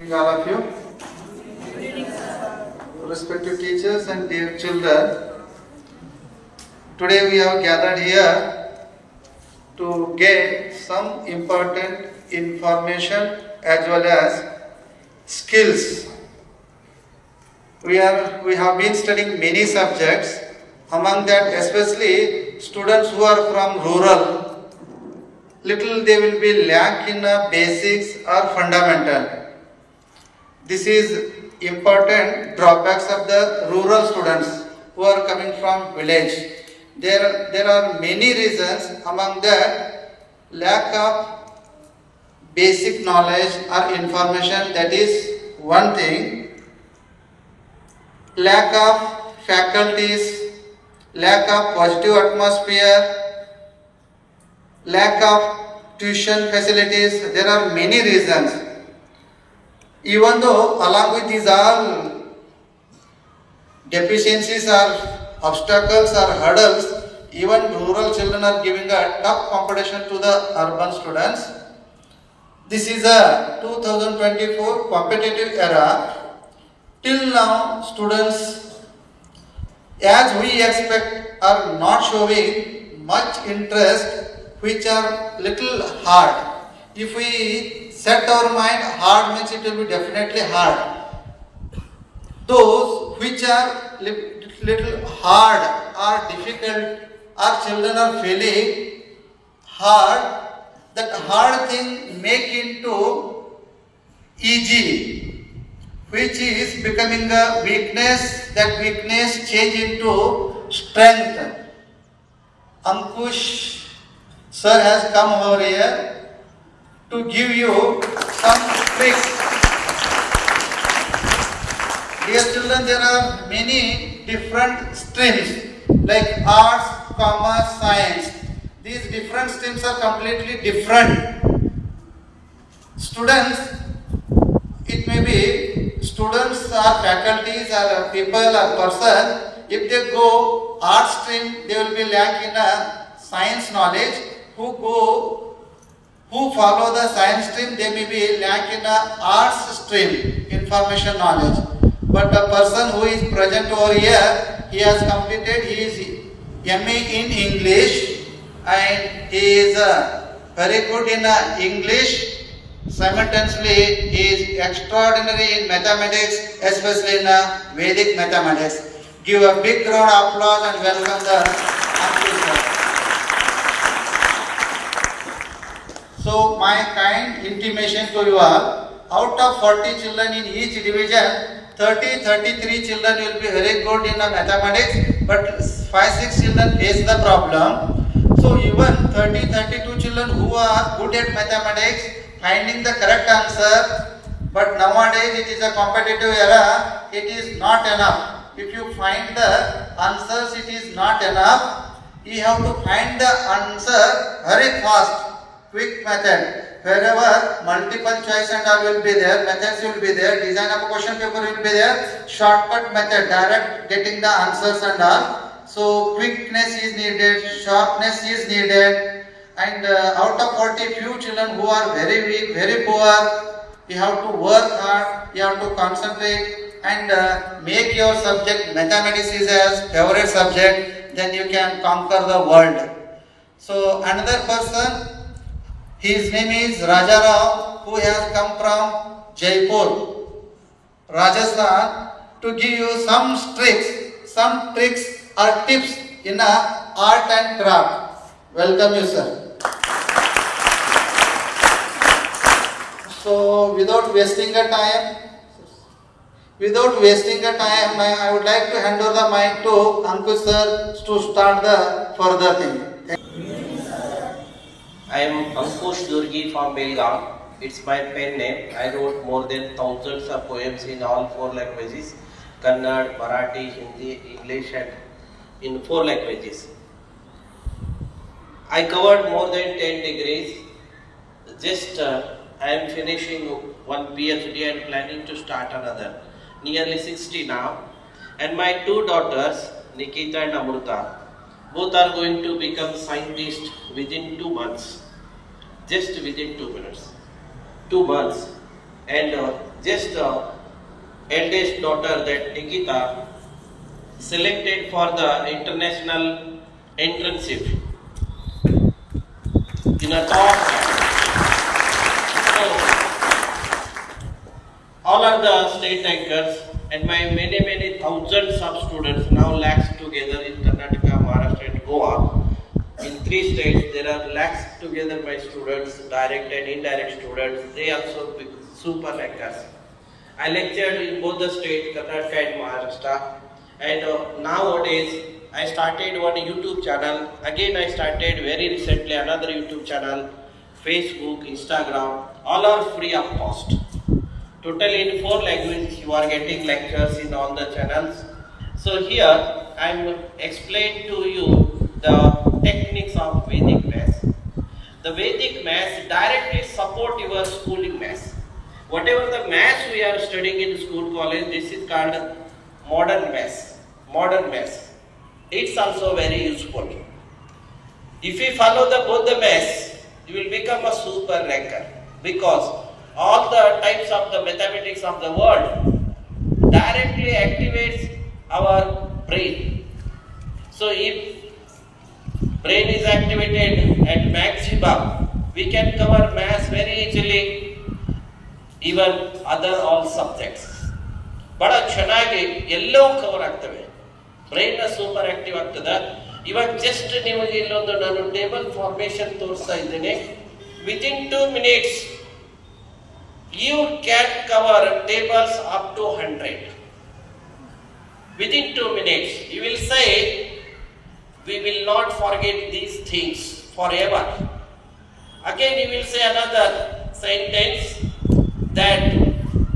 evening all of you. Respected teachers and dear children, today we have gathered here to get some important information as well as skills. We have been studying many subjects, among that especially students who are from rural, little they will be lack in basics or fundamental. This is important drawbacks of the rural students who are coming from village. There are many reasons, among that lack of basic knowledge or information, that is one thing. Lack of faculties, lack of positive atmosphere, lack of tuition facilities. There are many reasons. Even though along with these all deficiencies or obstacles or hurdles, even rural children are giving a tough competition to the urban students. This is a 2024 competitive era. Till now, students, as we expect, are not showing much interest, which are little hard. If we set our mind, hard means it will be definitely hard. Those which are little hard or difficult, our children are feeling hard, that hard thing make into easy, which is becoming a weakness, that weakness change into strength. Ankush sir has come over here to give you some tricks. Dear children, there are many different streams like arts, commerce, science. These different streams are completely different. Students, it may be students or faculties or people or person, if they go art stream, they will be lack in a science knowledge. Who follow the science stream, they may be lack in a arts stream, information knowledge. But the person who is present over here, he has completed his MA in English and he is very good in English. Simultaneously, he is extraordinary in mathematics, especially in Vedic mathematics. Give a big round of applause and welcome the Ankush. So, my kind intimation to you all, out of 40 children in each division, 33 children will be very good in mathematics, but 5-6 children face the problem. So, even 32 children who are good at mathematics, finding the correct answer, but nowadays it is a competitive era, it is not enough. If you find the answers, it is not enough. You have to find the answer very fast. Quick method. Wherever multiple choice and all will be there, methods will be there, design of a question paper will be there, shortcut method, direct getting the answers and all. So quickness is needed, sharpness is needed, and out of 40 few children who are very weak, very poor, you have to work hard, you have to concentrate and make your subject mathematics is as favorite subject, then you can conquer the world. So another person, his name is Raja Rao, who has come from Jaipur, Rajasthan, to give you some tricks or tips in art and craft. Welcome you, sir. So, without wasting a time, I would like to hand over the mic to Ankush sir to start the further thing. I am Ankush Durgi from Belgaum. It's my pen name. I wrote more than thousands of poems in all 4 languages: Kannada, Marathi, Hindi, English, and in 4 languages. I covered more than 10 degrees. Just I am finishing one PhD and planning to start another. Nearly 60 now. And my 2 daughters, Nikita and Amruta, both are going to become scientists within 2 months. Just within 2 months. and just eldest daughter, that Nikita, selected for the international internship in a top. So, all are the state anchors, and my many thousands of students, now lakhs together in Karnataka, Maharashtra and Goa. In 3 states, there are lakhs together my students, direct and indirect students. They also be super anchors. I lectured in both the states, Karnataka and Maharashtra. And nowadays, I started one YouTube channel. Again, I started very recently another YouTube channel, Facebook, Instagram. All are free of cost. Totally in 4 languages, you are getting lectures in all the channels. So here, I am explain to you the techniques of Vedic maths. The Vedic maths directly support your schooling maths. Whatever the maths we are studying in school, college, this is called modern maths. Modern maths. It's also very useful. If you follow both the maths, you will become a super ranker, because all the types of the mathematics of the world directly activates our brain. So if brain is activated at maximum, we can cover maths very easily, even other all subjects. ಬಹಳ ಚೆನ್ನಾಗಿ ಎಲ್ಲವೂ cover ಆಗ್ತವೆ. Brain super active ಆಗ್ತದೆ. ಇವಾಗ just ನಿಮಗೆ ಇಲ್ಲೊಂದು ನಾನು table formation ತೋರಿಸ್ತಾ ಇದ್ದೇನೆ. Within 2 minutes you can cover tables up to 100. Within 2 minutes you will say, we will not forget these things forever. Again you will say another sentence, that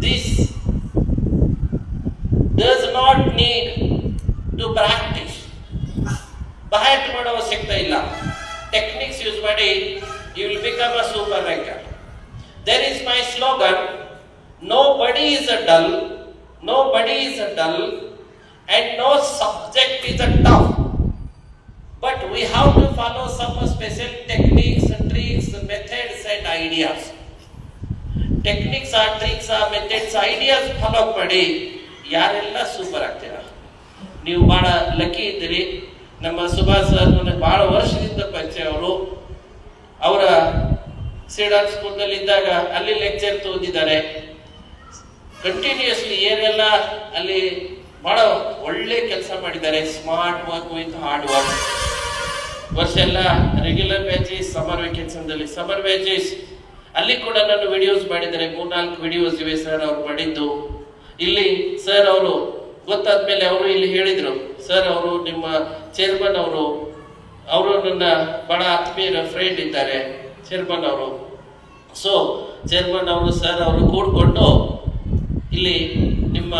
this does not need to practice. ಬಹಟ್ ಮಾಡೋ ಅವಶ್ಯಕತೆ ಇಲ್ಲ. Techniques use ಮಾಡಿ you will become a super ranker. There is my slogan, nobody is a dull, nobody is a dull, and no subject is a tough. But we have to follow some special techniques, tricks, methods and ideas. Techniques are tricks are methods, ideas follow ಮಾಡಿ ಯಾರೆಲ್ಲ super ಆಗ್ತೀರಾ. ನೀವು ಬಹಳ lucky ಇದ್ದೀರಿ. ನಮ್ಮ Subhash sir ನನಗೆ ಬಹಳ ವರ್ಷದಿಂದ ಪರಿಚಯ. ಅವರ ಸಿಡಾರ್ ಸ್ಕೂಲ್ನಲ್ಲಿ ಇದ್ದಾಗ ಅಲ್ಲಿ ಲೆಕ್ಚರ್ ಓದಿದ್ದಾರೆ. ಕಂಟಿನ್ಯೂಸ್ಲಿ ಏನೆಲ್ಲ ಅಲ್ಲಿ ಬಹಳ ಒಳ್ಳೆ ಕೆಲಸ ಮಾಡಿದ್ದಾರೆ. Smart work with hard work. ವರ್ಷ ಎಲ್ಲ ರೆಗ್ಯುಲರ್ ಬ್ಯಾಚಸ್, ಸಮರ್ ವೆಕೇಶನ್ದಲ್ಲಿ ಸಮರ್ ಬ್ಯಾಚಸ್ ಅಲ್ಲಿ ಕೂಡ ನಾನು ವಿಡಿಯೋಸ್ ಮಾಡಿದ್ದಾರೆ. 3-4 ವಿಡಿಯೋಸ್ ಇವೆ ಸರ್ ಅವ್ರು ಮಾಡಿದ್ದು. ಇಲ್ಲಿ ಸರ್ ಅವರು ಗೊತ್ತಾದ್ಮೇಲೆ ಅವರು ಇಲ್ಲಿ ಹೇಳಿದ್ರು, ಸರ್ ಅವರು ನಿಮ್ಮ ಚೇರ್ಮನ್ ಅವರು ನನ್ನ ಬಹಳ ಆತ್ಮೀಯ ಫ್ರೆಂಡ್ ಇದ್ದಾರೆ ಚೇರ್ಮನ್ ಅವರು. ಸೊ ಚೇರ್ಮನ್ ಅವರು ಸರ್ ಅವರು ಕೂಡ್ಕೊಂಡು ಇಲ್ಲಿ ನಿಮ್ಮ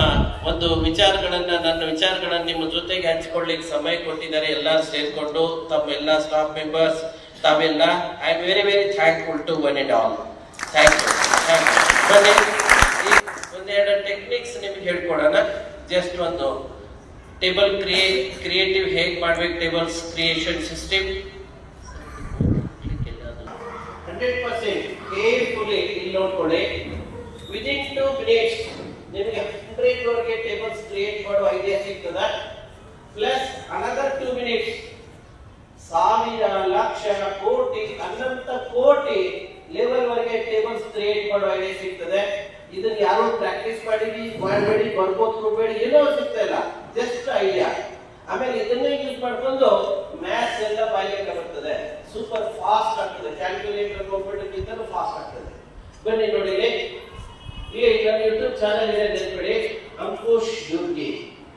ಒಂದು ನನ್ನ ವಿಚಾರಗಳನ್ನು ನಿಮ್ಮ ಜೊತೆಗೆ ಹಂಚಿಕೊಳ್ಳಿಕ್ಕೆ ಸಮಯ ಕೊಟ್ಟಿದ್ದಾರೆ. ಎಲ್ಲರೂ ಸೇರ್ಕೊಂಡು ತಮ್ಮೆಲ್ಲ ಸ್ಟಾಫ್ ಮೆಂಬರ್ಸ್ ತಾವೆಲ್ಲ, I am very thankful to one and all. Thank you. ಬನ್ನಿ ಒಂದೆರಡು ಟೆಕ್ನಿಕ್ಸ್ ನಿಮ್ಗೆ ಹೇಳ್ಕೊಡೋಣ. ಜಸ್ಟ್ ಒಂದು ಟೇಬಲ್ ಕ್ರಿಯೇಟಿವ್ ಹೇಗೆ ಮಾಡ್ಬೇಕು, ಟೇಬಲ್ಸ್ ಕ್ರಿಯೇಷನ್ ಸಿಸ್ಟಮ್ 100% ಕೇರ್ಫುಲಿ ಇಲ್ಲಿ ನೋಡ್ಕೊಳ್ಳಿ. ವಿದಿನ್ 2 minutes ನಿಮಗೆ 100 ವರೆಗೆ ಟೇಬಲ್ಸ್ ಕ್ರಿಯೇಟ್ ಮಾಡೋ ಐಡಿಯಾ ಸಿಗ್ತದ. ಪ್ಲಸ್ ಅನದರ್ 2 minutes 1000 ಲಕ್ಷ ಕೋಟಿ ಅನಂತ ಕೋಟಿ ಲೆವೆಲ್ ವರೆಗೆ ಟೇಬಲ್ಸ್ ಕ್ರಿಯೇಟ್ ಮಾಡೋ ಐಡಿಯಾ ಸಿಗ್ತದೆ. ಇದನ್ನ ಯಾರು ಪ್ರಾಕ್ಟೀಸ್ ಮಾಡಬೇಡಿ, ಬರ್ಬೋದು ಕೊಡಬೇಡಿ, ಏನೋ ಸಿಗ್ತಾ ಇಲ್ಲ, ಜಸ್ಟ್ ಐಡಿಯಾ. ಆಮೇಲೆ ಇದನ್ನೇ ಯೂಸ್ ಮಾಡ್ಕೊಂಡು ಮ್ಯಾಥ್ಸ್ ಎಲ್ಲ ಬಾಯ್ಲಿಕ್ಕೆ ಬರ್ತದೆ, ಸೂಪರ್ ಫಾಸ್ಟ್ ಆಗ್ತದೆ. ಕ್ಯಾಲ್ಕುಲೇಟರ್ ಕಂಪ್ಯೂಟರ್ಗಿಂತಲೂ ಫಾಸ್ಟ್ ಆಗ್ತದೆ. ಬನ್ನಿ ನೋಡಿ, ಇಲ್ಲಿ ನನ್ನ ಯೂಟ್ಯೂಬ್ ಚಾನಲ್ ಇದೆ, ನೆನಪಿಡಿ, ಅಂಕುಶ್ ಯುರ್ಗಿ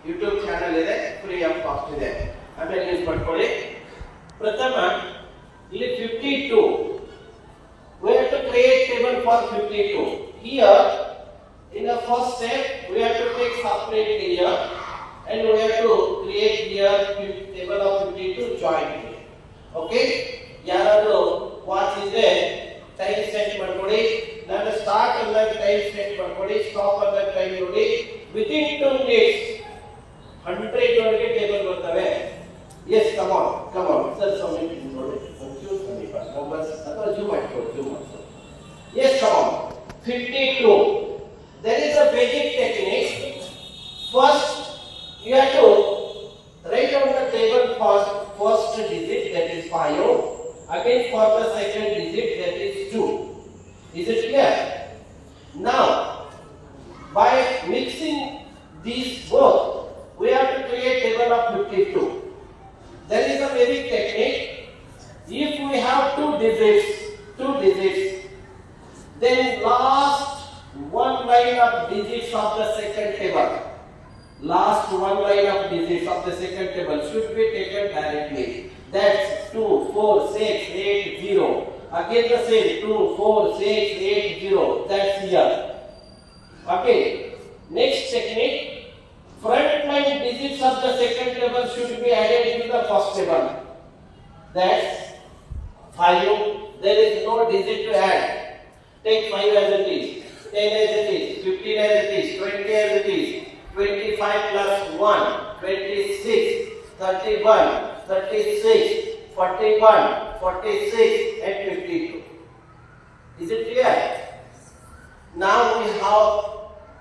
ಯೂಟ್ಯೂಬ್ ಚಾನಲ್ ಇದೆ, ಫ್ರೀ ಆಫ್ ಕಾಸ್ಟ್ ಇದೆ. ಆಮೇಲೆ ಯೂಸ್ ಮಾಡ್ಕೊಳ್ಳಿ. ಪ್ರಥಮ ಇಲ್ಲಿ 52, we have to create table for 52. Here in the first step we have to take separate here and we have to create here table of 52 join. Okay, ಯಾರಾದರೂ watch ಇದೆ time set ಮಾಡ್ಕೊಳ್ಳಿ. ನಾನು start ಅಂದಾಗ time set ಮಾಡ್ಕೊಳ್ಳಿ, stop ಅಂದಾಗ time ನೋಡಿ. Within 2 minutes 100 ವರೆಗೆ table ಬರ್ತವೆ. Yes, come on sir, submit ನೋಡಿ, ಕನ್ಫ್ಯೂಸ್ ಮಾಡಿ ಮೊಬೈಲ್ ಅಥವಾ ಜೂಮ್ ಮಾಡ್ಕೊಳ್ಳಿ. Yes, come on 52 First, you have to write on the table first digit, that is 5. Again for the second digit, that is 2. Is it clear? Now, by mixing these both, we have to create table of 52. There is a very technique. If we have two digits, then last one line of digits of the second table, last one line of digits of the second table should be taken directly. That's 2, 4, 6, 8, 0. Again the same, 2, 4, 6, 8, 0. That's here. Okay. Next technique, front line digits of the second table should be added to the first table. That's 5. There is no digit to add. Take 5 as it is, 10 as it is, 15 as it is, 20 as it is, 25 plus 1, 26, 31, 36, 41, 46 and 52. Is it clear? Now we have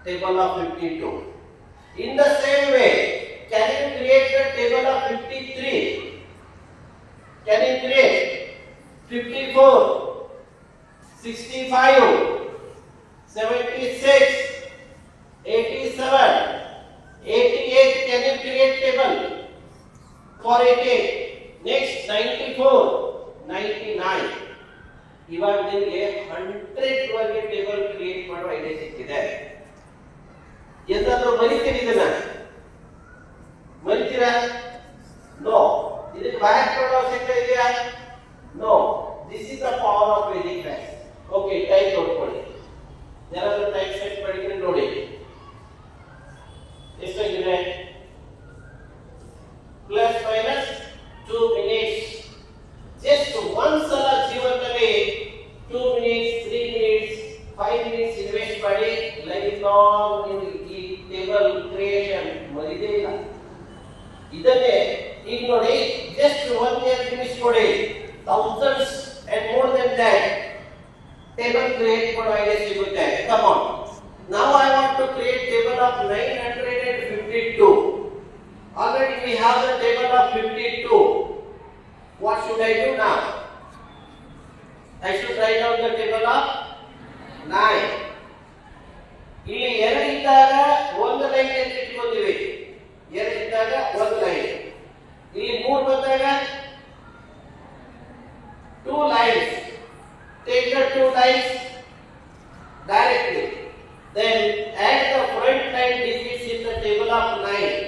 table of 52. In the same way, can you create the table of 53? Can you create 54, 65, 76, 87, 88? Can you create table for 88? Next 94, 99. ಇವಾಗ ನಿಮಗೆ 100 ವರೆಗೆ table create ಮಾಡುವ idea ಸಿಕ್ಕಿದೆ. ಎಂದಾದ್ರೂ ಮರಿತೀರಿ ಇದನ್ನ? ಮರಿತೀರಾ? No. ಇದಕ್ಕೆ back ಕೊಡೋ ಅವಶ್ಯಕತೆ ಇದೆಯಾ? No. This is the power of Vedic maths. Okay, time ನೋಡ್ಕೊಳ್ಳಿ. ಯಾರಾದ್ರೂ ಟೈಮ್ ಸೆಟ್ ಮಾಡಿದ್ರೆ ನೋಡಿ. ಎಷ್ಟಾಗಿದೆ? Plus minus 2 minutes. Just one ಸಲ ಜೀವನದಲ್ಲಿ 2 minutes, 3 minutes, 5 minutes ಇನ್ವೆಸ್ಟ್ ಮಾಡಿ ಲೈಫ್ ಲಾಂಗ್ ನೀವು ಈ ಟೇಬಲ್ ಕ್ರಿಯೇಷನ್ ಮರಿದೇ ಇಲ್ಲ. ಇದನ್ನೇ ಈಗ ನೋಡಿ, ಜಸ್ಟ್ 1 year ಫಿನಿಶ್ ಕೊಡಿ, thousands and more than that table create ಮಾಡೋ ಐಡಿಯಾ ಸಿಗುತ್ತೆ. Come on. Now I want to create table of 952. Already we have the table of 52. What should I do now? I should write down the table of 9. ಇಲ್ಲಿ 2 ಇದ್ದಾಗ ಒಂದು line ಅಂತ ಇಟ್ಕೊಂಡಿವಿ. 2 ಇದ್ದಾಗ ಒಂದು line. ಇಲ್ಲಿ 3 ಬಂದಾಗ 2 lines. Take the 2 lines directly. Then add the front line digits in the table of 9.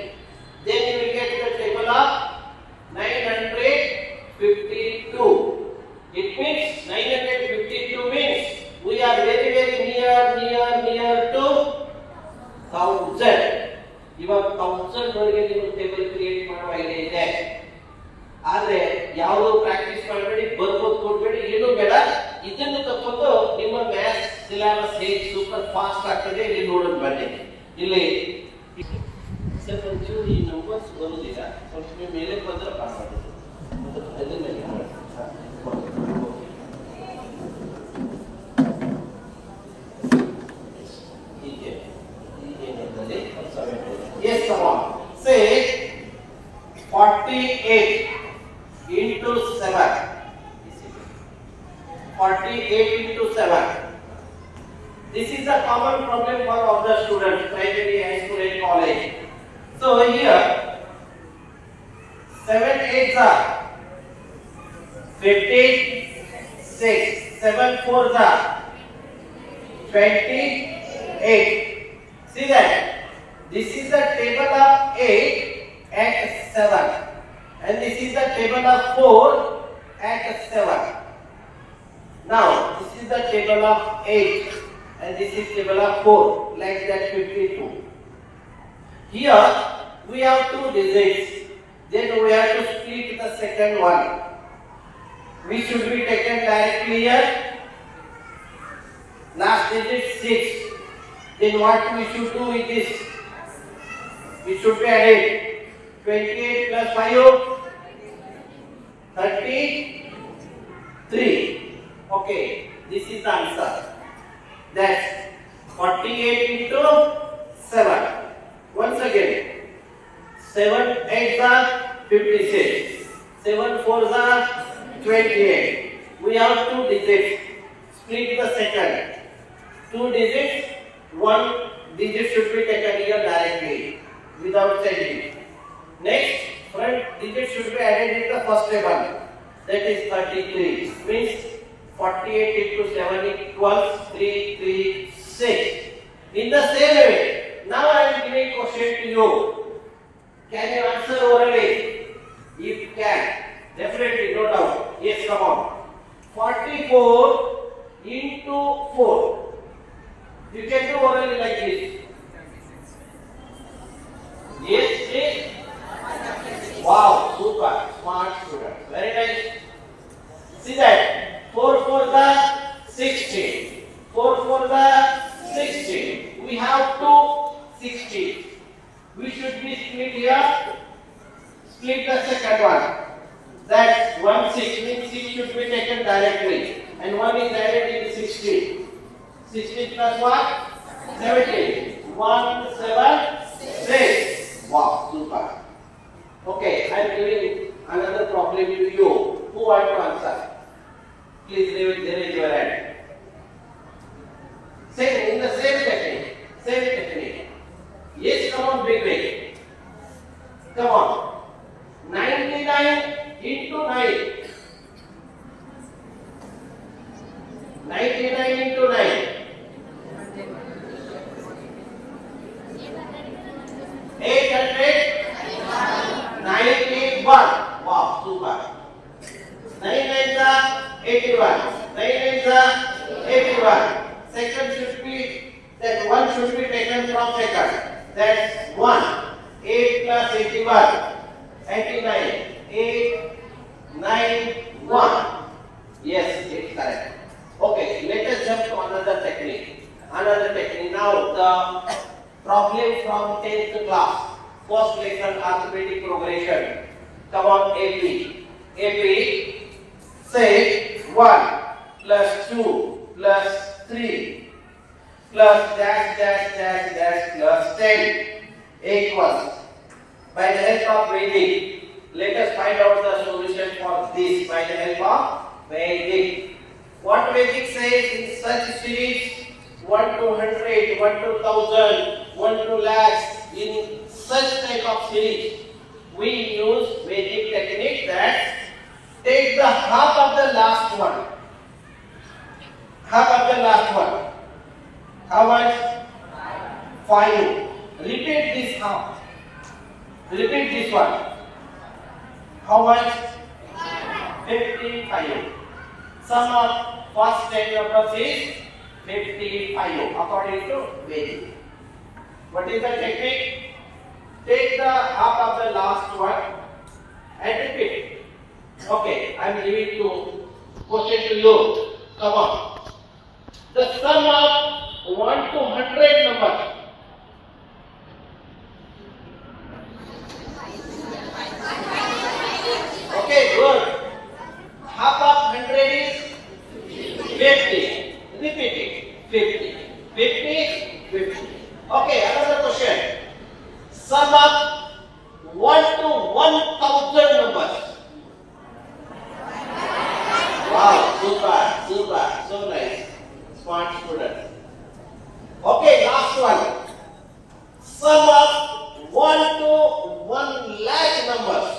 Then you will get the table of 952. It means 952 means we are very near to 1000. ಇವಾಗ 1000 ವರೆಗೆ ನೀವು table create ಮಾಡುವ idea ಇದೆ. ಆದ್ರೆ ಯಾವುದು practice ಮಾಡಬೇಡಿ, ಬರ್ಬೋದು ಕೊಡಬೇಡಿ, ಏನು ಬೇಡ. ಇದನ್ನು ತಕೊಂಡು ನಿಮ್ಮ ಮ್ಯಾಥ್ಸ್ ಸಿಲೆಬಸ್ ಹೇಗೆ ಸೂಪರ್ ಫಾಸ್ಟ್ ಆಗ್ತದೆ ಇಲ್ಲಿ ನೋಡೋದು ಬನ್ನಿ. ಇಲ್ಲಿ ಸ್ವಲ್ಪ ಒಂಚೂರು ಈ ನಂಬರ್ಸ್ ಬರೋದಿಲ್ಲ, ಸ್ವಲ್ಪ ಮೇಲೆ ಬಂದ್ರೆ ಪಾಸ್ ಆಗುತ್ತೆ. ಅದರ ಮೇಲೆ yes, come on. Say 48 into 7. 48 into 7. This is a common problem for all the students, primary, high school and college. So here 7 8s are 56, 7 4s are 28. See that? This is the table of 8 at 7 and this is the table of 4 at 7. Now this is the table of 8 and this is table of 4, like that 52. Here we have 2 digits, then we have to split the second one. We should be taken directly here. Last digit 6. Then what we should do with this? We should be added 28 plus 5, 33. Okay, this is the answer. That's 48 into 7. Once again, 7 8s are 56. 7 4s are 28. We have 2 digits. Split the second. 2 digits, 1 digit should be taken here directly without changing. Next, front digit should be added in the first table. That is 33. Means 48 into 7 equals 336. In the same way, now I am giving a question to you. Can you answer orally? If you can, definitely, no doubt. Yes, come on. 44 into 4. You can do orally like this. Yes, please. Wow, super, smart student. Very nice. See that? 4 for the 60. 4 for the 60. We have 2 60. We should be split here. Split the second one. That's 1 6 means 6 should be taken directly. And 1 is added in 60. 60 plus what? 70. 1 7 6. Wow, super. Okay, I am giving another problem to you. Who want to answer? Please raise your hand. Same, in the same technique. Same technique. Yes, come on, big. Come on. 99 into 9. 99 into 9. 891. Wow, super. 9 9s are 81. 9 9s are 81. Second should be, that 1 should be taken from second. That's 1. 8 plus 81. 89. 8 9 1. Yes, it's correct. Okay, let us jump to another technique. Now the problem from 10th class. First lesson, arithmetic progression. Come on, AP. Say 1 plus 2 plus 3 plus dash plus 10 equals. By the help of Vedic, let us find out the solution for this by the help of Vedic. What Vedic says in such series 1 to 100, 1 to 1000, 1 to lakhs, in such type of series, we use Vedic technique that take the half of the last one. Half of the last one. How much? 5. Repeat this half. Repeat this one. How much? 55. Sum of first 10 numbers is 55 according to Vedic. What is the technique? Take the half of the last one and repeat. Okay, I am giving to question to you. Come on. The sum of 1 to 100 numbers. Okay, good. Half of 100 is 50. Repeat it. 50. 50. 50. Okay, another question. Sum of 1 to 1000 numbers. Wow, super, so nice. Smart student. Okay, last one. Sum of 1 to 1 lakh numbers.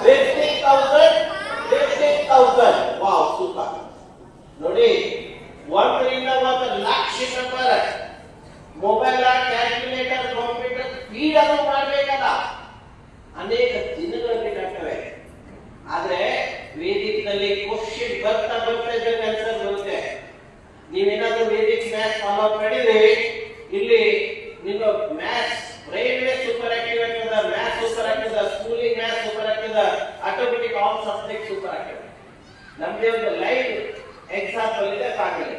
50,000. Wow, super. Nodi, 1 ರಿಂದ 1 lakh number mobile calculator computer feed ಅನ್ನು ಮಾಡಬೇಕಲ್ಲ, ಅನೇಕ ದಿನಗಳು ಬೇಕಾಗ್ತವೆ. ಆದ್ರೆ Vedic ನಲ್ಲಿ question ಬರ್ತಾ answer ಬರುತ್ತೆ. ನೀವೇನಾದ್ರೂ ವೇದಿಕ್ ಮ್ಯಾಥ್ಸ್ ಫಾಲೋ ಮಾಡಿದ್ರೆ ಇಲ್ಲಿ ನಿಮ್ಮ ಮ್ಯಾಥ್ಸ್ ರೈಲ್ವೆ ಸೂಪರ್ ಆಕ್ಟಿವ್ ಆಗ್ತದ, ಮ್ಯಾಥ್ಸ್ ಸೂಪರ್ ಆಗ್ತದ, ಸ್ಕೂಲಿಂಗ್ ಮ್ಯಾಥ್ಸ್ ಸೂಪರ್ ಆಗ್ತದ, ಆಟೋಮೆಟಿಕ್ ಆಲ್ ಸಬ್ಜೆಕ್ಟ್ ಸೂಪರ್ ಆಗ್ತದೆ. ನಮ್ದೇ ಒಂದು ಲೈವ್ ಎಕ್ಸಾಂಪಲ್ ಇದೆ ಫ್ಯಾಮಿಲಿ.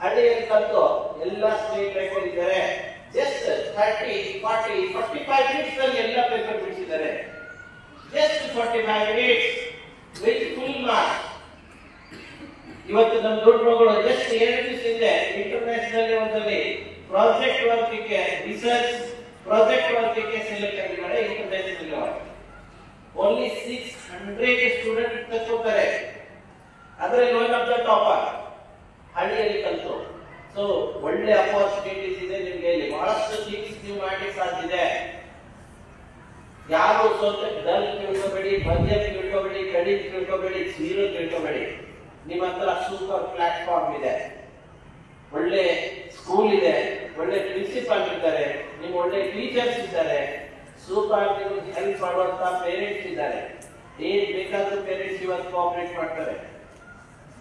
ಹಳ್ಳಿಯಲ್ಲಿ ಕಲ್ತು ಎಲ್ಲ ಸ್ಟೇಟ್ ರ್ಯಾಂಕರ್ ಇದ್ದಾರೆ. ಜಸ್ಟ್ 30, 40, 45 ಮಿನಿಟ್ಸ್ ಅಲ್ಲಿ ಎಲ್ಲ ಪೇಪರ್ ಬಿಡಿಸಿದ್ದಾರೆ. Just 45 minutes with full marks. ಇವತ್ತು ನಮ್ಮ ದೊಡ್ಡ ಮಗಳು ಜಸ್ಟ್ 2 ದಿವಸ ಹಿಂದೆ ಇಂಟರ್ನ್ಯಾಷನಲ್ ಲೆವೆಲ್ ಅಲ್ಲಿ ಪ್ರಾಜೆಕ್ಟ್ ವರ್ಕ್ ಗೆ ರಿಸರ್ಚ್ ಪ್ರಾಜೆಕ್ಟ್ ವರ್ಕ್ಗೆ ಸೆಲೆಕ್ಟ್ ಆಗಿದ್ದಾರೆ ಇಂಟರ್ನ್ಯಾಷನಲ್ ಅವಾರ್ಡ್. ಓನ್ಲಿ 600 ಸ್ಟೂಡೆಂಟ್ ತಗೋತಾರೆ. ಅದರಲ್ಲಿ ಒನ್ ಆಫ್ ದ ಟಾಪರ್ ಹಳ್ಳಿಯಲ್ಲಿ ಕಲಿತು. ಸೊ ಒಳ್ಳೆ ಅಪರ್ಚುನಿಟೀಸ್ ಇದೆ ನಿಮಗೆ, ಇಲ್ಲಿ ಬಹಳಷ್ಟು ಥಿಂಗ್ಸ್ ನೀವು ಮಾಡ್ಲಿಕ್ಕೆ ಸಾಧ್ಯ ಇದೆ. ಯಾರು ಸ್ವಲ್ಪ ಡಲ್ ತಿಳ್ಕೊಬೇಡಿ, ಮಧ್ಯ ತಿಳ್ಕೊಬೇಡಿ, ಕಡಿಮೆ ತಿಳ್ಕೊಬೇಡಿ, ಜೀರೋ ತಿಳ್ಕೊಬೇಡಿ. ನಿಮ್ಮ ಹತ್ರ ಸೂಪರ್ ಪ್ಲಾಟ್ಫಾರ್ಮ್ ಇದೆ, ಒಳ್ಳೆ ಸ್ಕೂಲ್ ಇದೆ, ಒಳ್ಳೆ ಪ್ರಿನ್ಸಿಪಾಲ್ ಇದ್ದಾರೆ, ನಿಮ್ಮ ಒಳ್ಳೆ ಟೀಚರ್ಸ್ ಇದ್ದಾರೆ, ಸೂಪರ್ ನಿಮಗೆ ಹೆಲ್ಪ್ ಮಾಡುವಂತ ಪೇರೆಂಟ್ಸ್ ಇದ್ದಾರೆ. ಏನ್ ಬೇಕಾದ್ರೂ ಪೇರೆಂಟ್ಸ್ ಇವತ್ತು ಕೋಆಪರೇಟ್ ಮಾಡ್ತಾರೆ.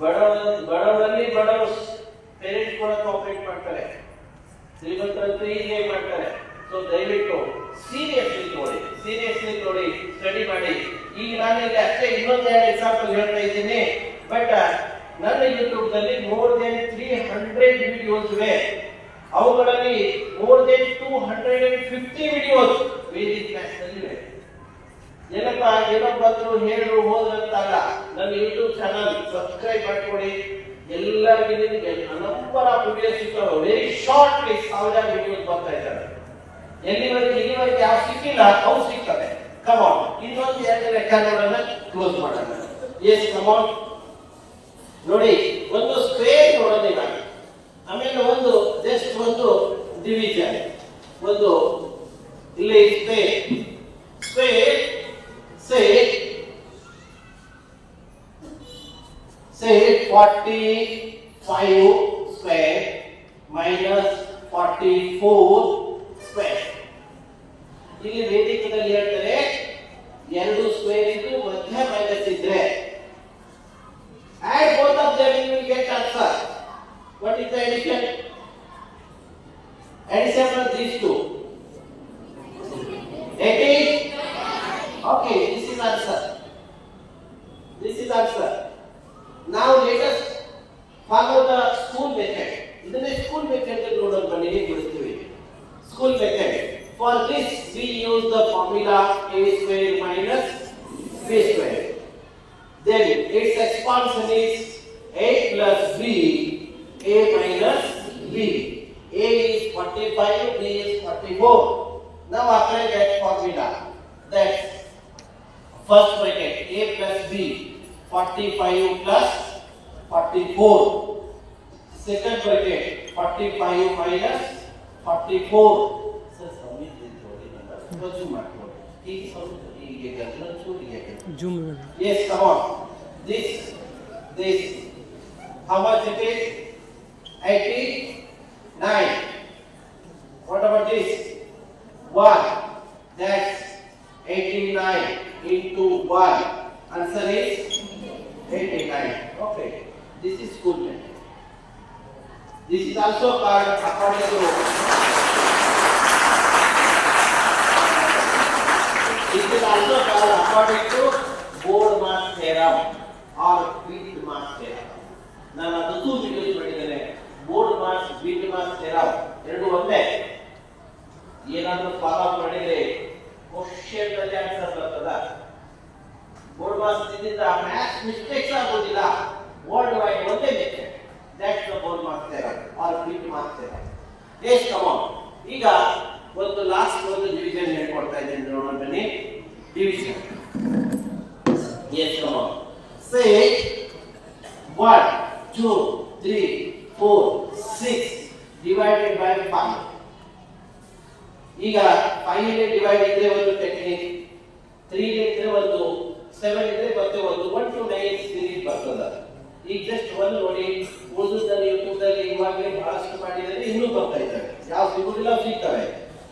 ಬಡವರಲ್ಲಿ ಬಡವರು ಪೇರೆಂಟ್ಸ್ ಕೂಡ ಕೋಆಪರೇಟ್ ಮಾಡ್ತಾರೆ, ಶ್ರೀಮಂತರಂತೂ ಹೀಗೆ ಮಾಡ್ತಾರೆ. ಸೊ ದಯವಿಟ್ಟು ಸೀರಿಯಸ್ಲಿ ನೋಡಿ, ಸ್ಟಡಿ ಮಾಡಿ. ಈಗ ನಾನು ಇಲ್ಲಿ ಅಷ್ಟೇ ಇನ್ನೊಂದು ಎಕ್ಸಾಂಪಲ್ ಹೇಳ್ತಾ ಇದ್ದೀನಿ. ಬಟ್ ನನ್ನ ಯೂಟ್ಯೂಬ್ ನಲ್ಲಿ ಮೋರ್ ದೆನ್ 300 ವಿಡಿಯೋಸ್ ಇವೆ. ಅವುಗಳಲ್ಲಿ more than 250 videos Vedic class ನಲ್ಲಿ ಇವೆ. ಏನೋ ಬಂದ್ರು ಹೇಳು ಹೋದ್ರಂತಲ್ಲ, ನನ್ನ ಯೂಟ್ಯೂಬ್ ಚಾನಲ್ ಸಬ್ಸ್ಕ್ರೈಬ್ ಮಾಡ್ಕೊಳ್ಳಿ. ಎಲ್ಲರಿಗೂ ನಿಮಗೆ ನಂಬರ್ ಆಫ್ ವಿಡಿಯೋಸ್ ಸಿಗ್ತವೆ. ವೆರಿ ಶಾರ್ಟ್ಲಿ 1000 ವಿಡಿಯೋಸ್ ಬರ್ತಾ ಇದ್ದಾರೆ. ಇಲ್ಲಿವರೆಗೆ ಯಾವ ಸಿಕ್ಕಿಲ್ಲ, ಅವು ಸಿಗ್ತವೆ. ಕಮಾನ್, ಇನ್ನೊಂದು 2 ರೆಕಾರ್ಡ್ ಕ್ಲೋಸ್ ಮಾಡೋಣ. ಎಸ್, ಕಮಾನ್. ನೋಡಿ, ಒಂದು ಸ್ಕ್ವೇರ್ ನೋಡೋಣ ಇವಾಗ. ಆಮೇಲೆ ಒಂದು ಜಸ್ಟ್ ಒಂದು ಡಿವಿಷನ್, ಒಂದು ಇಲ್ಲಿ square say 45 square minus 44 square. ಇಲ್ಲಿ ವೇದಿಕದಲ್ಲಿ ಹೇಳ್ತಾರೆ 2 ಸ್ಕ್ವೇರ್ ಇದ್ದು ಮಧ್ಯ ಮೈನಸ್ ಇದ್ರೆ add both of them, you will get answer. What is the addition? Addition of these two 18. Okay, this is answer. Now let us follow the school method. ಇದನ್ನೇ school method ನೋಡೋಣ ಬನ್ನಿ, ಹೇಗೆ ಬಿಡುತ್ತೀವಿ. School method. For this we use the formula a square minus b square. Then its expansion is a plus b, a minus b. A is 45, b is 44. Now apply that formula. That first bracket a plus b, 45 plus 44. Second bracket 45 minus 44. Sir, submit this body number. Zoom ಮಾಡ್ಕೊಳ್ಳಿ. ಈಗ ಸ್ವಲ್ಪ ಹೀಗೆ ಗರ್ಜನ ಚೂರಿ ಯಾಕೆ? Zoom ಮಾಡಿ. Yes, come on. This. How much it is? 89. What about this? 1. That's 89 into 1. Answer is 89. Okay. This is school method. This is also called according to Bode-Mark theorem or Widmark theorem. ನಾನು ಅದಕ್ಕೂ videos ಮಾಡಿದ್ದೇನೆ. Bode-Mark, Widmark theorem ಎರಡು ಒಂದೇ. ಏನಾದರೂ follow ಮಾಡಿದ್ರೆ question ಅಲ್ಲಿ answer ಬರ್ತದ. Bode-Mark ಇದರಿಂದ ಮ್ಯಾಥ್ಸ್ ಮಿಸ್ಟೇಕ್ಸ್ ಆಗೋದಿಲ್ಲ. ವರ್ಲ್ಡ್ ವೈಡ್ ಒಂದೇ method. That's the Bode-Mark theorem or Widmark theorem. Yes, come on. ಈಗ ಒಂದು ಲಾಸ್ಟ್ ಒಂದು ಡಿವಿಷನ್ ಹೇಳ್ಕೊಡ್ತಾ ಇದ್ದೀನಿ, ನೋಡೋಣ ಬನ್ನಿ. Division. Yes, come on. Say 1, 2, 3, 4, 6 divided by 5. ಈಗ 5 ನೇ ಡಿವೈಡ್ ಇದ್ರೆ ಒಂದು ಟೆಕ್ನಿಕ್, 3 ನೇ ಇದ್ರೆ ಒಂದು, 7 ಇದ್ರೆ ಮತ್ತೆ ಒಂದು, 1 to 9 ಸೀರೀಸ್ ಬರ್ತದ. ಈಗ ಜಸ್ಟ್ ಒಂದು ನೋಡಿ, ಉಳಿದುದಲ್ಲಿ ಯೂಟ್ಯೂಬ್ದಲ್ಲಿ ಇವಾಗಲೇ ಬಹಳಷ್ಟು ಮಾಡಿದರೆ ಇನ್ನೂ ಬರ್ತಾ ಇದ್ದಾರೆ. ಯಾವ ಸಿಗುದಿಲ್ಲ ಸಿಗ್ತವೆ.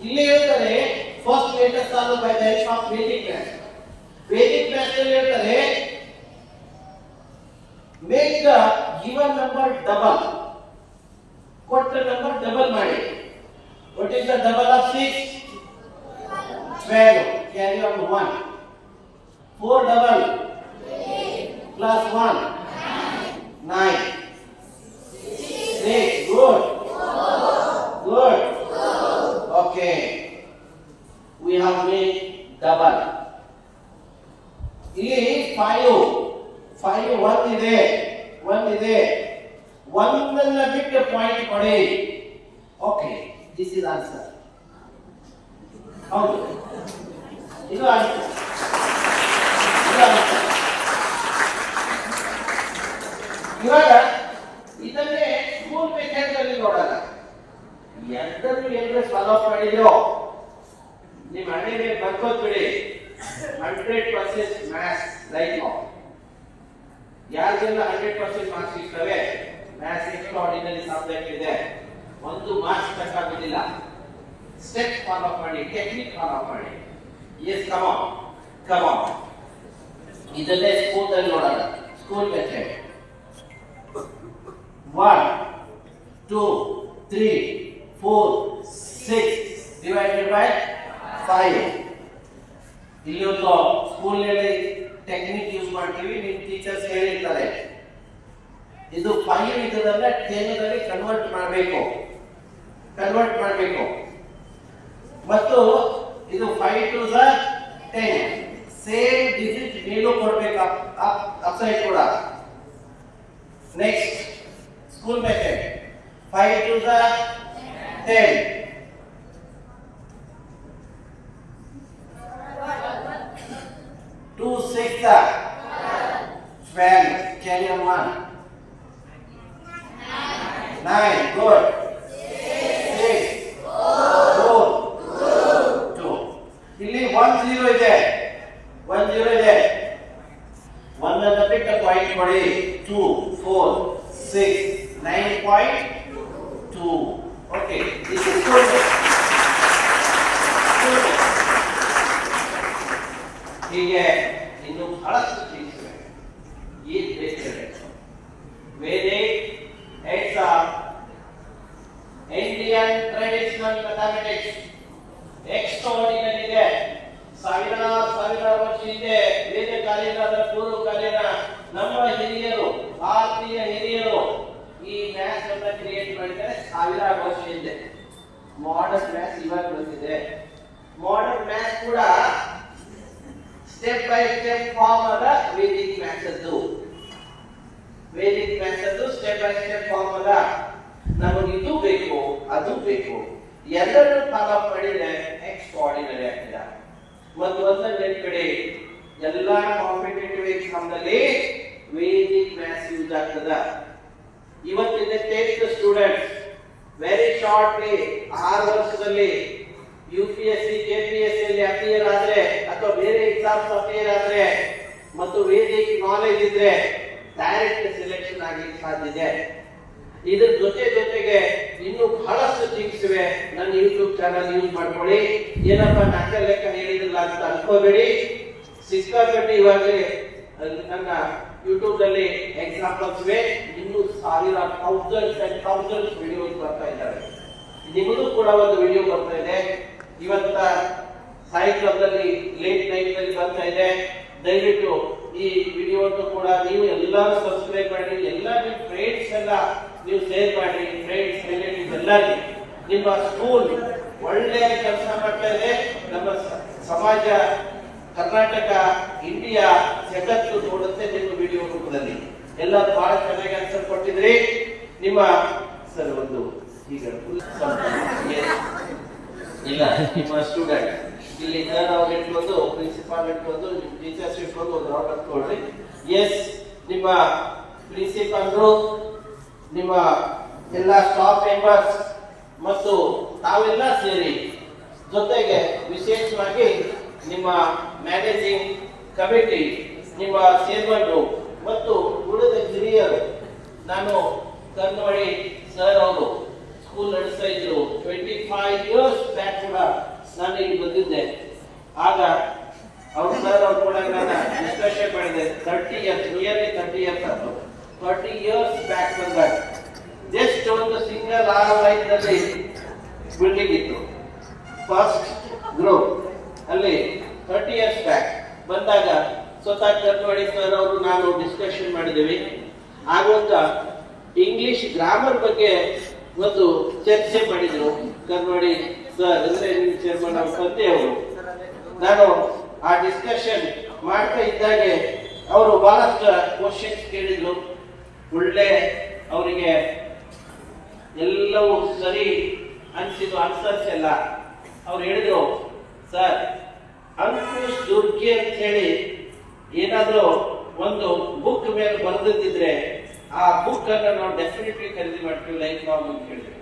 ಇಲ್ಲಿ ಹೇಳ್ತಾರೆ first letter solve by the help of Vedic math. Vedic math ಅಲ್ಲಿ ಹೇಳ್ತಾರೆ make the given number double. ಕೊಟ್ಟ ನಂಬರ್ ಡಬಲ್ ಮಾಡಿ. What is the double of 6? 12. Carry on 1. 4 double plus 1 9. 6. Good. Okay. We have made double. Here 5 1 ಇದೆ. 1 ಅನ್ನ ಬಿಟ್ಟು point ಕೊಡಿ. Okay, this is answer. ಹೌದು, ಇದು ಆಯ್ತು. ಇವಾಗ ಇದನ್ನೇ ಸ್ಕೂಲ್ ಮೆಥಡ್ ನೋಡೋಣ. ಎರಡನ್ನು ಏನಾದ್ರೆ ಫಾಲೋ ಮಾಡಿದ್ರೋ ನಿಮ್ಮ ಮನೆ ಮೇಲೆ ಬರ್ಕೋದ್ ಬಿಡಿ. 100% ಮ್ಯಾಥ್ಸ್ ರೈಟ್ ನೌ. ಯಾರಿಗೆಲ್ಲ 100% ಮಾರ್ಕ್ಸ್ ಸಿಗ್ತವೆ, ಮ್ಯಾಥ್ಸ್ ಎಕ್ಸ್ಟ್ರಾಆರ್ಡಿನರಿ ಸಬ್ಜೆಕ್ಟ್ ಇದೆ, ಒಂದು ಮಾರ್ಕ್ಸ್ ತಕ್ಕಾಗೋದಿಲ್ಲ. ಸ್ಟೆಪ್ ಫಾಲೋ ಮಾಡಿ, ಟೆಕ್ನಿಕ್ ಫಾಲೋ ಮಾಡಿ. Yes, come on. ಇದನ್ನೇ ಸ್ಕೂಲ್ ಅಲ್ಲಿ ನೋಡೋಣ. School method 1 2 3 4 6 divided by 5. ಇಲ್ಲಿ ಒಂದು ಸ್ಕೂಲ್ ನಲ್ಲಿ ಟೆಕ್ನಿಕ್ ಯೂಸ್ ಮಾಡ್ತೀವಿ, ನಿಮ್ ಟೀಚರ್ಸ್ ಹೇಳಿರ್ತಾರೆ. ಇದು 5 ಇದನ್ನ 10 ನಲ್ಲಿ ಕನ್ವರ್ಟ್ ಮಾಡಬೇಕು. ಮತ್ತು ಇದು 5 to the 10 ಸೇಮ್ ಡಿಜಿಟ್ ಮೇಲೂ ಕೊಡ್ಬೇಕು, ಅಪ್ಸೈಡ್ ಕೂಡ. Next school method 5 to the 10 2 6 12 carry on 1 9 good 6 4 2 ಇಲ್ಲಿ 1 0 ಇದೆ. 1 ಅನ್ನು ಬಿಟ್ಟು ಪಾಯಿಂಟ್ ಮಾಡಿ. 2 4 6 9.2. Okay, this is good. ಹೀಗೆ ಇನ್ನು ಬಹಳಷ್ಟು ತಿಳಿಸಿವೆ. ಈ Vedic exam Indian traditional mathematics extraordinary ಇದೆ. ಸಾವಿರಾರು ವರ್ಷ ಹಿಂದೆ ವೇದ ಕಾಲೀನ, ಪೂರ್ವ ಕಾಲೀನ ನಮ್ಮ ಹಿರಿಯರು, ಭಾರತೀಯ ಹಿರಿಯರು ಈ ಮ್ಯಾಥ್ಸ್ ಅನ್ನ ಕ್ರಿಯೇಟ್ ಮಾಡಿದ್ದಾರೆ ಸಾವಿರಾರು ವರ್ಷ ಹಿಂದೆ. ಮಾಡರ್ನ್ ಮ್ಯಾಥ್ಸ್ ಇವಾಗ ಬಂದಿದೆ. ಮಾಡರ್ನ್ ಮ್ಯಾಥ್ಸ್ ಕೂಡ ಸ್ಟೆಪ್ ಬೈ ಸ್ಟೆಪ್ ಫಾರ್ಮ್ ಅದ ವೇದಿಕ್ ಮ್ಯಾಥ್ಸ್ ಅದು. ಸ್ಟೆಪ್ ಬೈ ಸ್ಟೆಪ್ ಫಾರ್ಮ್ ಅದ. ನಮಗೆ ಇದು ಬೇಕು, ಅದು ಬೇಕು, ಎಲ್ಲರೂ ಫಾಲೋ ಮಾಡಿದ್ರೆ ಎಕ್ಸ್ಟ್ರಾಆರ್ಡಿನರಿ ಆಗ್ತದೆ. ಮತ್ತು ಒಂದನ್ನು ನೆನಪಿಡಿ, ಎಲ್ಲಾ ಕಾಂಪಿಟೇಟಿವ್ ಎಕ್ಸಾಮ್ ನಲ್ಲಿ ವೇದಿಕ್ ಮ್ಯಾಥ್ಸ್ ಯೂಸ್ ಆಗ್ತದ. ಇವತ್ತಿನ ಟೇಕ್ ಸ್ಟೂಡೆಂಟ್ಸ್ ವೆರಿ ಶಾರ್ಟ್ಲಿ 6 ವರ್ಷದಲ್ಲಿ UPSC KPSC ಅಲ್ಲಿ ಅಪಿಯರ್ ಆದ್ರೆ ಅಥವಾ ಬೇರೆ ಎಕ್ಸಾಮ್ಸ್ ಅಪಿಯರ್ ಆದ್ರೆ ಮತ್ತು ವೇದಿಕ್ ನಾಲೆಜ್ ಇದ್ರೆ ಡೈರೆಕ್ಟ್ ಸೆಲೆಕ್ಷನ್ ಆಗಲಿಕ್ಕೆ ಸಾಧ್ಯ ಇದೆ. ಇದ್ರ ಜೊತೆಗೆ ಇನ್ನು ಬಹಳಷ್ಟು ಥಿಂಗ್ಸ್ ಇವೆ. ನನ್ನ ಯೂಟ್ಯೂಬ್ ಚಾನಲ್ ಯೂಸ್ ಮಾಡ್ಕೊಳ್ಳಿ. ಏನಪ್ಪ ನಕಲ್ ಲೆಕ್ಕ ಹೇಳಿದ್ರಲ್ಲ ಅಂತ ಅನ್ಕೋಬೇಡಿ. ಸಿಕ್ಕಾಪಟ್ಟೆ ಇವಾಗ ನನ್ನ ಯೂಟ್ಯೂಬ್ ನಲ್ಲಿ ಎಕ್ಸಾಂಪಲ್ಸ್ ಇವೆ. ಇನ್ನು ಥೌಸಂಡ್ಸ್ ವಿಡಿಯೋಸ್ ಬರ್ತಾ ಇದ್ದಾವೆ. ನಿಮಗೂ ಕೂಡ ಒಂದು ವಿಡಿಯೋ ಬರ್ತಾ ಇದೆ. ಇವತ್ತ ಸಾಯಂಕಾಲದಲ್ಲಿ ಲೇಟ್ ನೈಟ್ ನಲ್ಲಿ ಬರ್ತಾ ಇದೆ. ದಯವಿಟ್ಟು ಈ ವಿಡಿಯೋವನ್ನು ಕೂಡ ನೀವು ಎಲ್ಲರೂ ಸಬ್ಸ್ಕ್ರೈಬ್ ಮಾಡಿ, ಎಲ್ಲ ನಿಮ್ಮ ಫ್ರೆಂಡ್ಸ್ ಎಲ್ಲ ನೀವು ಶೇರ್ ಮಾಡಿ. ಫ್ರೆಂಡ್ಸ್, ರಿಲೇಟಿವ್ಸ್ ಎಲ್ಲರಿಗೂ. ನಿಮ್ಮ ಸ್ಕೂಲ್ ಒಳ್ಳೆಯ ಕೆಲಸ ಮಾಡ್ತಾ ಇದೆ. ನಮ್ಮ ಸಮಾಜ, ಕರ್ನಾಟಕ, ಇಂಡಿಯಾ, ಜಗತ್ತು ನೋಡುತ್ತೆ ನಿಮ್ಮ ವಿಡಿಯೋ ರೂಪದಲ್ಲಿ. ಎಲ್ಲ ಬಹಳ ಚೆನ್ನಾಗಿ ಆನ್ಸರ್ ಕೊಟ್ಟಿದ್ರಿ. ನಿಮ್ಮ ಸರ್ ಒಂದು ಈಗ ಇಲ್ಲ, ನಿಮ್ಮ ಸ್ಟೂಡೆಂಟ್ ಇಲ್ಲಿ ಅವ್ರು ಇಟ್ಕೊಂಡು, ಪ್ರಿನ್ಸಿಪಾಲ್ ಇಟ್ಕೊಂಡು, ಟೀಚರ್ಸ್ ಇಟ್ಕೊಂಡು ಒಂದು ರೌಂಡ್ ಹತ್ಕೊಳ್ರಿ. ಎಸ್, ನಿಮ್ಮ ಪ್ರಿನ್ಸಿಪಾಲ್ರು, ನಿಮ್ಮ ಎಲ್ಲ ಸ್ಟಾಫ್ ಮೆಂಬರ್ಸ್ ಮತ್ತು ತಾವೆಲ್ಲ ಸೇರಿ, ಜೊತೆಗೆ ವಿಶೇಷವಾಗಿ ನಿಮ್ಮ ಮ್ಯಾನೇಜಿಂಗ್ ಕಮಿಟಿ, ನಿಮ್ಮ ಚೇರ್ಮನ್ ಮತ್ತು ಉಳಿದ ಹಿರಿಯರು. ನಾನು ಕನ್ನಡಿ ಸರ್ ಅವರು ಸ್ಕೂಲ್ ನಡೆಸ್ತಾ ಇದ್ರು. 25 years ಬ್ಯಾಕ್ ಕೂಡ ನಾನು ಇಲ್ಲಿ ಬಂದಿದ್ದೆ. ಆಗ ಅವ್ರು ಸರ್ ಅವ್ರು ಕೂಡ ನಾನು ಡಿಸ್ಕಷನ್ ಮಾಡಿದೆ. 30 years, ನಿಯರ್ಲಿ 30 years ಆಯ್ತು. 30 years ಬ್ಯಾಕ್ ಬಂದಾಗ ಜಸ್ಟ್ ಒಂದು ಸಿಂಗಲ್ ಲೈನ್ ನಲ್ಲಿ ಬಿಲ್ಡಿಂಗ್ ಇತ್ತು. ಫಸ್ಟ್ ಗ್ರೂಪ್ ಅಲ್ಲಿ 30 years ಬ್ಯಾಕ್ ಬಂದಾಗ ಸ್ವತಃ ಕನ್ನಡಿ ಸರ್ ಅವರು ನಾನು ಡಿಸ್ಕಷನ್ ಮಾಡಿದ್ದೀವಿ. ಆಗುವಂತ ಇಂಗ್ಲಿಷ್ ಗ್ರಾಮರ್ ಬಗ್ಗೆ ಒಂದು ಚರ್ಚೆ ಮಾಡಿದ್ರು ಕನ್ನಡಿ ಸರ್, ಅಂದ್ರೆ ನಿಮ್ಮ ಚೇರ್ಮನ್ ಅವ್ರ ತಂದೆ ಅವರು. ನಾನು ಆ ಡಿಸ್ಕಷನ್ ಮಾಡ್ತಾ ಇದ್ದಾಗೆ ಅವರು ಬಹಳಷ್ಟು ಕ್ವಶನ್ಸ್ ಕೇಳಿದ್ರು. ಒಳ್ಳೆ ಅವರಿಗೆ ಎಲ್ಲವೂ ಸರಿ ಅನ್ಸಿದ್ದು ಆನ್ಸರ್ಸ್ ಎಲ್ಲ. ಅವ್ರು ಹೇಳಿದ್ರು, ಸರ್ ಅಂಕುಶ್ ದುರ್ಗಿ ಅಂತ ಹೇಳಿ ಏನಾದರೂ ಒಂದು ಬುಕ್ ಮೇಲೆ ಬರೆದಿದ್ರೆ ಆ ಬುಕ್ ಅನ್ನು ನಾವು ಡೆಫಿನೆಟ್ಲಿ ಖರೀದಿ ಮಾಡ್ತೀವಿ ಲೈಫ್ ಲಾಂಗ್ ಅಂತ ಹೇಳಿದ್ರೆ.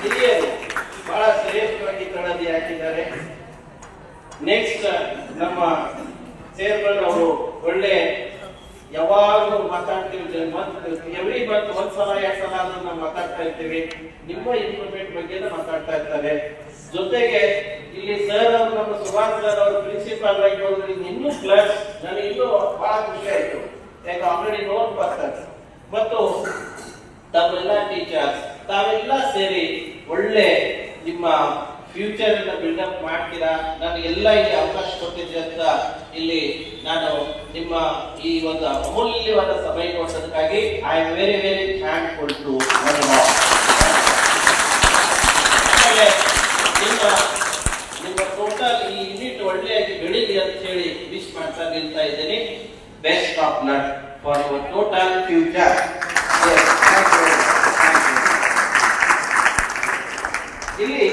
ಹಿರಿಯರು ಬಹಳ ಶ್ರೇಷ್ಠವಾಗಿ ತಳದಿ ಹಾಕಿದ್ದಾರೆ. ನೆಕ್ಸ್ಟ್ ನಮ್ಮ ಚೇರ್ಮನ್ ಅವರು ಒಳ್ಳೆ ಯಾವಾಗಲೂ ಮಾತಾಡ್ತೀವಿ, ಎವ್ರಿ ಮಂತ್ ಒಂದ್ಸಲ 2 ಸಲ ಆದ್ರೂ ನಾವು ಮಾತಾಡ್ತಾ ಇರ್ತೀವಿ. ನಿಮ್ಮ ಇಂಪ್ರೂವ್ಮೆಂಟ್ ಬಗ್ಗೆ ಮಾತಾಡ್ತಾ ಇರ್ತಾರೆ. ಜೊತೆಗೆ ಇಲ್ಲಿ ಸರ್ ಅವರು ನಮ್ಮ ಸುಭಾಷ್ ಸರ್ ಅವರು ಪ್ರಿನ್ಸಿಪಾಲ್ ಆಗಿ ಹೋದ್ರಿಂದ ಇನ್ನೂ ಪ್ಲಸ್ ನನಗೆ ಇನ್ನೂ ಬಹಳ ಖುಷಿ ಆಯ್ತು. ಯಾಕೆ ಆಲ್ರೆಡಿ ನೋನ್ ಪರ್ಸನ್ಸ್ ಮತ್ತು ತಾವೆಲ್ಲ ಟೀಚರ್ಸ್ ತಾವೆಲ್ಲ ಸೇರಿ ಒಳ್ಳೆ ನಿಮ್ಮ ಫ್ಯೂಚರ್ ಅನ್ನ ಬಿಲ್ಡಪ್ ಮಾಡ್ತೀರಾ. ನಾನು ಎಲ್ಲ ಇಲ್ಲಿ ಅವಕಾಶ ಕೊಟ್ಟಿದ್ದೆ ಅಂತ ಇಲ್ಲಿ ನಾನು ನಿಮ್ಮ ಈ ಒಂದು ಅಮೂಲ್ಯವಾದ ಸಮಯ ಕೊಟ್ಟದಕ್ಕಾಗಿ I am very very thankful to ನಿಮ್ಮ ಟೋಟಲ್ ಈ ಯೂನಿಟ್ ಒಳ್ಳೆಯಾಗಿ ಬೆಳೀಲಿ ಅಂತ ಹೇಳಿ ವಿಶ್ ಮಾಡ್ತಾ ನಿಲ್ತಾ ಇದ್ದೀನಿ. Best of luck for your total future. ಇಲ್ಲಿ